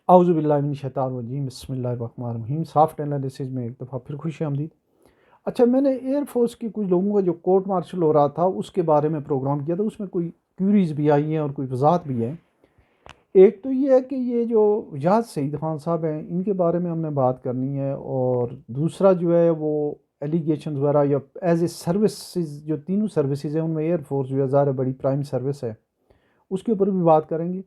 औज़ुबिल्लाहिमिनश्शैतानिर्रजीम बिस्मिल्लाहिर्रहमानिर्रहीम। Soft analysis में एक दफ़ा फिर खुश आमदीद। अच्छा, मैंने एयरफोर्स के कुछ लोगों का जो कोर्ट मार्शल हो रहा था उसके बारे में प्रोग्राम किया था। उसमें कोई क्यूरीज भी आई हैं और कोई वजाहत भी है। एक तो ये है कि ये जो वजाहत सईद खान साहब हैं इनके बारे में हमने बात करनी है, और दूसरा जो है वो एलिगेशन वगैरह या एज ए सर्विसेज, जो तीनों सर्विसेज हैं उनमें एयरफोर्स जो है ज़्यादा बड़ी प्राइम सर्विस है, उसके ऊपर भी बात करेंगे।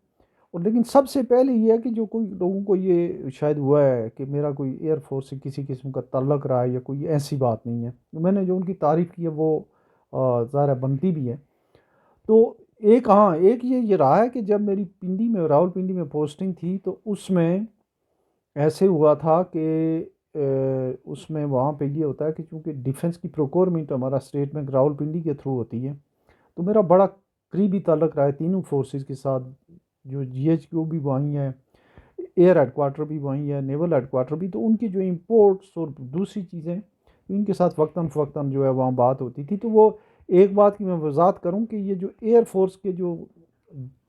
और लेकिन सबसे पहले ये है कि जो कोई लोगों को ये शायद हुआ है कि मेरा कोई एयरफोर्स से किसी किस्म का ताल्लुक़ रहा है या कोई ऐसी बात नहीं है, मैंने जो उनकी तारीफ़ की है वो ज़ाहिर बनती भी है। तो एक, हाँ, एक ये रहा है कि जब मेरी पिंडी में, रावलपिंडी में पोस्टिंग थी तो उसमें ऐसे हुआ था कि उसमें वहाँ पे ये होता है कि चूँकि डिफेंस की प्रोक्योरमेंट हमारा स्टेट बैंक रावलपिंडी के थ्रू होती है, तो मेरा बड़ा करीबी ताल्लुक़ रहा है तीनों फोर्सेस के साथ। जो जीएचक्यू भी वहीं है, एयर हेडक्वार्टर भी वहीं है, नेवल हेडक्वार्टर भी, तो उनकी जो इंपोर्ट्स और दूसरी चीज़ें इनके साथ वक्तन फ़वक्तन जो है वहाँ बात होती थी। तो वो एक बात की मैं वजाहत करूँ कि ये जो एयर फोर्स के जो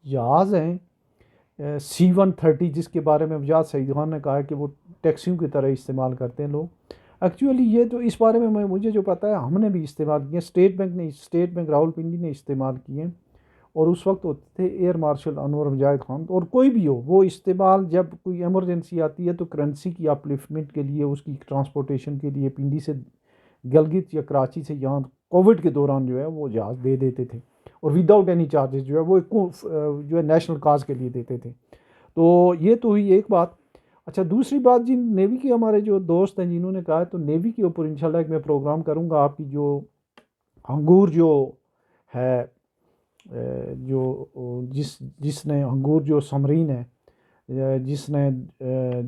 जहाज़ हैं C-130, जिसके बारे में वजाहत सईद खान ने कहा है कि वो टैक्सियों की तरह इस्तेमाल करते हैं लोग, एक्चुअली ये तो इस बारे में मुझे जो पता है हमने भी इस्तेमाल किए, स्टेट बैंक रावलपिंडी ने इस्तेमाल किए। और उस वक्त होते थे एयर मार्शल अनवर मुजाहिद खान, और कोई भी हो वो इस्तेमाल, जब कोई इमरजेंसी आती है तो करेंसी की अपलिफ्टमेंट के लिए, उसकी ट्रांसपोर्टेशन के लिए पिंडी से गलगित या कराची से यहाँ कोविड के दौरान जो है वो जहाज़ दे देते थे, और विदाउट एनी चार्जेस जो है वो जो है नेशनल काज के लिए देते थे। तो ये तो हुई एक बात। अच्छा, दूसरी बात, जिन नेवी के हमारे जो दोस्त हैं जिन्होंने कहा है, तो नेवी के ऊपर इंशाल्लाह एक मैं प्रोग्राम करूँगा। आपकी जो अंगूर जो है, जिसने अंगूर जो समरीन है, जिसने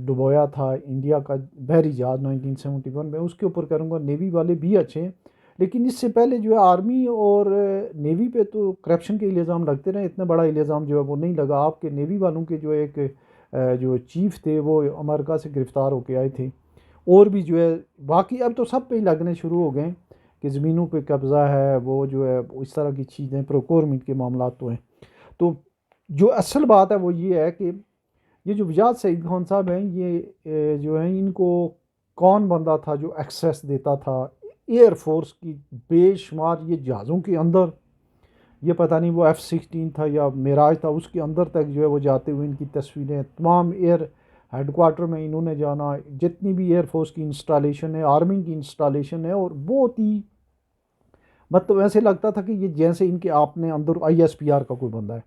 डुबोया था इंडिया का बहरी जहाज़ 1971 में, उसके ऊपर करूँगा। नेवी वाले भी अच्छे हैं, लेकिन इससे पहले जो है आर्मी और नेवी पे तो करप्शन के इल्ज़ाम लगते रहे, इतना बड़ा इल्ज़ाम जो है वो नहीं लगा। आपके नेवी वालों के जो एक जो चीफ थे वो अमेरिका से गिरफ़्तार होके आए थे, और भी जो है बाकी अब तो सब पे ही लगने शुरू हो गए कि ज़मीनों पे कब्ज़ा है, वो जो है इस तरह की चीज़ें, प्रोक्योरमेंट के मामला तो हैं। तो जो असल बात है वो ये है कि ये जो वजाद सईद खान साहब हैं, ये जो हैं, इनको कौन बंदा था जो एक्सेस देता था एयरफोर्स की बेशुमार ये जहाज़ों के अंदर। ये पता नहीं वो F-16 था या मेराज था, उसके अंदर तक जो है वो जाते हुए इनकी तस्वीरें, तमाम एयर हेडक्वार्टर में इन्होंने जाना, जितनी भी एयरफोर्स की इंस्टॉलेशन है, आर्मी की इंस्टॉलेशन है, और बहुत ही मतलब ऐसे लगता था कि ये जैसे इनके आपने अंदर ISPR का कोई बंदा है।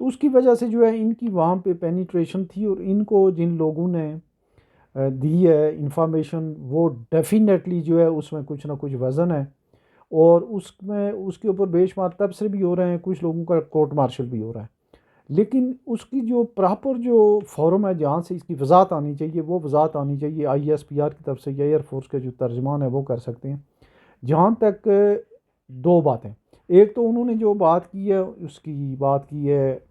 तो उसकी वजह से जो है इनकी वहाँ पे पेनिट्रेशन थी, और इनको जिन लोगों ने दी है इंफॉर्मेशन, वो डेफिनेटली जो है उसमें कुछ ना कुछ वज़न है, और उसमें उसके ऊपर बेशुमार तबसरे भी हो रहे हैं, कुछ लोगों का कोर्ट मार्शल भी हो रहा है। लेकिन उसकी जो प्रॉपर जो फोरम है जहाँ से इसकी वजाहत आनी चाहिए, वो वजाहत आनी चाहिए ISPR की तरफ से, या एयरफोर्स के जो तर्जमान है वो कर सकते हैं। जहाँ तक दो बातें, एक तो उन्होंने जो बात की है, उसकी बात की है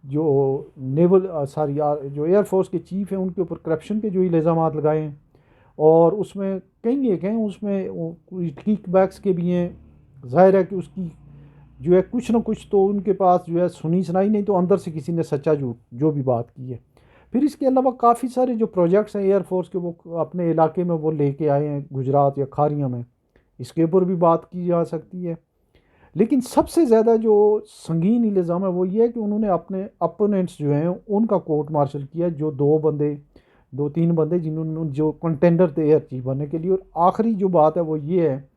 जो नेवल सॉरी यार जो एयरफोर्स के चीफ हैं उनके ऊपर करप्शन के जो इल्ज़ामात लगाए हैं, और उसमें कई एक हैं, उसमें कोई किक बैक्स के भी हैं। ज़ाहिर है कि उसकी जो है कुछ ना कुछ तो उनके पास जो है सुनी सुनाई, नहीं तो अंदर से किसी ने सच्चा झूठ जो भी बात की है। फिर इसके अलावा काफ़ी सारे जो प्रोजेक्ट्स हैं एयरफोर्स के, वो अपने इलाके में वो लेके आए हैं, गुजरात या खारिया में, इसके ऊपर भी बात की जा सकती है। लेकिन सबसे ज़्यादा जो संगीन इल्ज़ाम है वो ये है कि उन्होंने अपने अपोनेंट्स जो हैं उनका कोर्ट मार्शल किया, जो दो तीन बंदे जिन्होंने जो कंटेंडर थे एयर चीफ बनने के लिए। और आखिरी जो बात है वो ये है,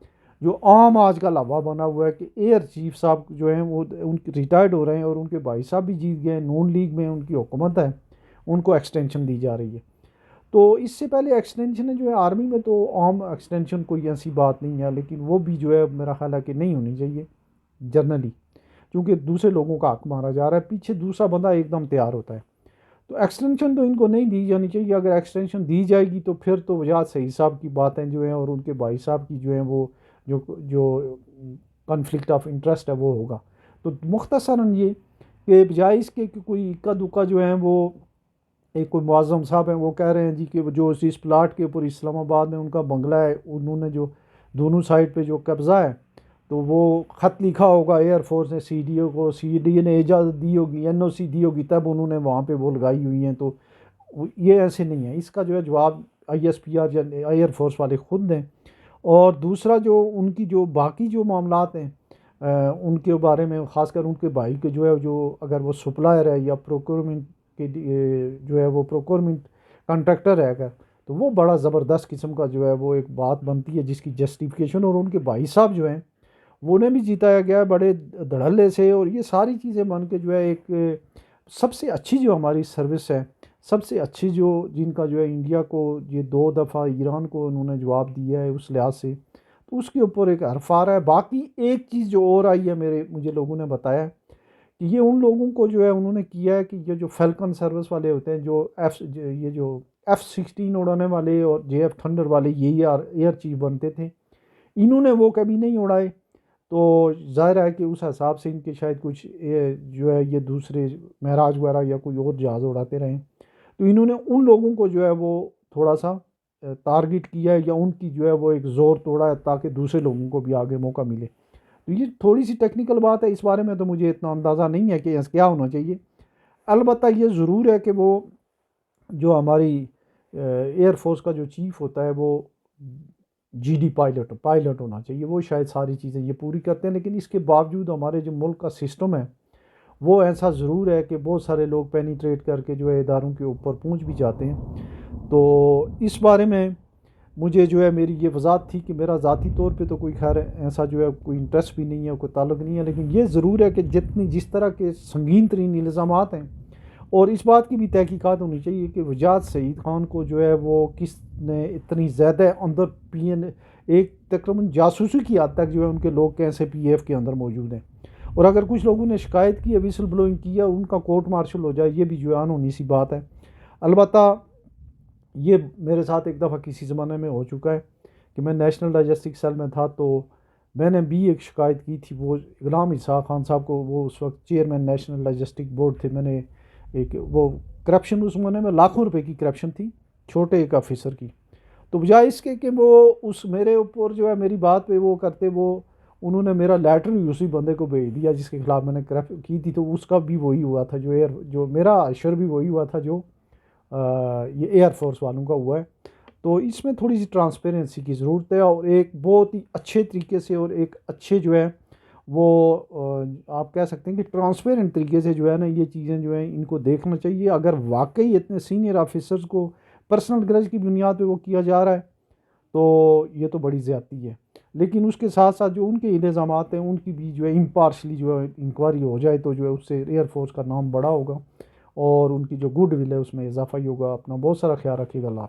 जो आम आजकल हवा बना हुआ है कि एयर चीफ साहब जो हैं वो उनके रिटायर्ड हो रहे हैं, और उनके भाई साहब भी जीत गए, नून लीग में उनकी हुकूमत है, उनको एक्सटेंशन दी जा रही है। तो इससे पहले एक्सटेंशन है जो है आर्मी में, तो आम एक्सटेंशन कोई ऐसी बात नहीं है, लेकिन वो भी जो है मेरा ख्याल है कि नहीं होनी चाहिए जनरली, क्योंकि दूसरे लोगों का हक मारा जा रहा है, पीछे दूसरा बंदा एकदम तैयार होता है। तो एक्सटेंशन तो इनको नहीं दी जानी चाहिए। अगर एक्सटेंशन दी जाएगी तो फिर तो वजाहत सही साहब की बातें जो हैं और उनके भाई साहब की जो है वो जो जो कॉन्फ्लिक्ट ऑफ इंटरेस्ट है वो होगा। तो मुख्तसरन ये कि बजाय इसके कि कोई इक्का दुक्का जो है वो, एक कोई मुआज़्ज़म साहब हैं वो कह रहे हैं जी कि जो इस प्लाट के ऊपर इस्लामाबाद में उनका बंगला है, उन्होंने जो दोनों साइड पे जो कब्ज़ा है, तो वो ख़त लिखा होगा एयरफोर्स ने CDO को, CDO ने इजाज़त दी होगी, NOC दी होगी, तब उन्होंने वहाँ पे वो लगाई हुई हैं। तो ये ऐसे नहीं है। इसका जो है जवाब ISPR या एयरफोर्स वाले खुद दें। और दूसरा जो उनकी जो बाकी जो मामलात हैं उनके बारे में, ख़ासकर उनके भाई के जो है, जो अगर वो सप्लायर है या प्रोक्योरमेंट के जो है वो प्रोक्योरमेंट कॉन्ट्रैक्टर है अगर, तो वो बड़ा ज़बरदस्त किस्म का जो है वो एक बात बनती है जिसकी जस्टिफिकेशन, और उनके भाई साहब जो हैं वो ने भी जिताया गया है बड़े धड़ल्ले से। और ये सारी चीज़ें बन के जो है एक सबसे अच्छी जो हमारी सर्विस है, सबसे अच्छी जो जिनका जो है इंडिया को ये 2 दफ़ा ईरान को उन्होंने जवाब दिया है उस लिहाज से, तो उसके ऊपर एक हर्फ आ रहा है। बाकी एक चीज़ जो और आई है मुझे लोगों ने बताया कि ये उन लोगों को जो है उन्होंने किया है कि ये जो फैल्कन सर्विस वाले होते हैं, ये जो F-16 उड़ाने वाले और JF थंडर वाले, यही एयर चीफ बनते थे, इन्होंने वो कभी नहीं उड़ाए। तो ज़ाहिर है कि उस हिसाब से इनके शायद कुछ जो है ये दूसरे महराज वगैरह या कोई और जहाज़ उड़ाते रहे, तो इन्होंने उन लोगों को जो है वो थोड़ा सा टारगेट किया है या उनकी जो है वो एक ज़ोर तोड़ा है ताकि दूसरे लोगों को भी आगे मौका मिले। तो ये थोड़ी सी टेक्निकल बात है, इस बारे में तो मुझे इतना अंदाज़ा नहीं है कि क्या होना चाहिए। अलबत्ता ये ज़रूर है कि वो जो हमारी एयर फोर्स का जो चीफ होता है वो GD पायलट होना चाहिए। वो शायद सारी चीज़ें ये पूरी करते हैं, लेकिन इसके बावजूद हमारे जो मुल्क का सिस्टम है वो ऐसा ज़रूर है कि बहुत सारे लोग पेनिट्रेट करके जो है इदारों के ऊपर पहुंच भी जाते हैं। तो इस बारे में मुझे जो है मेरी ये वजाहत थी कि मेरा ज़ाती तौर पे तो कोई खैर ऐसा जो है कोई इंटरेस्ट भी नहीं है, कोई ताल्लुक़ नहीं है, लेकिन ये ज़रूर है कि जिस तरह के संगीन तरीन इल्ज़ामात हैं, और इस बात की भी तहकीकात होनी चाहिए कि वजाद सईद ख़ान को जो है वो किस ने इतनी ज़्यादा अंदर PN एक तकरीबन जासूसी की हद तक जो है उनके लोग कैसे PF के अंदर मौजूद हैं। और अगर कुछ लोगों ने शिकायत की है, विसल ब्लोइंग की है, उनका कोर्ट मार्शल हो जाए, ये भी जो है होनी सी बात है। अलबत्ता ये मेरे साथ एक दफ़ा किसी ज़माने में हो चुका है कि मैं नेशनल डाइजेस्टिक सेल में था, तो मैंने भी एक शिकायत की थी वो गुलाम इसहाक़ खान साहब को। वो उस वक्त चेयरमैन नेशनल डाइजेस्टिक बोर्ड थे। मैंने एक वो करप्शन उस ज़माने में लाखों रुपए की करप्शन थी छोटे एक ऑफिसर की। तो बजाय इसके कि वो उस मेरे ऊपर जो है मेरी बात पे वो करते, वो उन्होंने मेरा लेटर भी उसी बंदे को भेज दिया जिसके खिलाफ मैंने करप्शन की थी। तो उसका भी वही हुआ था जो मेरा अशर भी वही हुआ था जो ये एयरफोर्स वालों का हुआ है। तो इसमें थोड़ी सी ट्रांसपेरेंसी की ज़रूरत है, और एक बहुत ही अच्छे तरीके से और एक अच्छे जो है वो आप कह सकते हैं कि ट्रांसपेरेंट तरीके से जो है ना ये चीज़ें जो है इनको देखना चाहिए। अगर वाकई इतने सीनियर ऑफिसर्स को पर्सनल ग्रज की बुनियाद पे वो किया जा रहा है तो ये तो बड़ी ज़्यादती है। लेकिन उसके साथ साथ जो उनके इल्ज़ामात हैं उनकी भी जो है इम्पार्शली जो है इंक्वायरी हो जाए तो जो है उससे एयरफोर्स का नाम बड़ा होगा और उनकी जो गुड विल है उसमें इजाफा ही होगा। अपना बहुत सारा ख्याल रखिएगा। अल्लाह।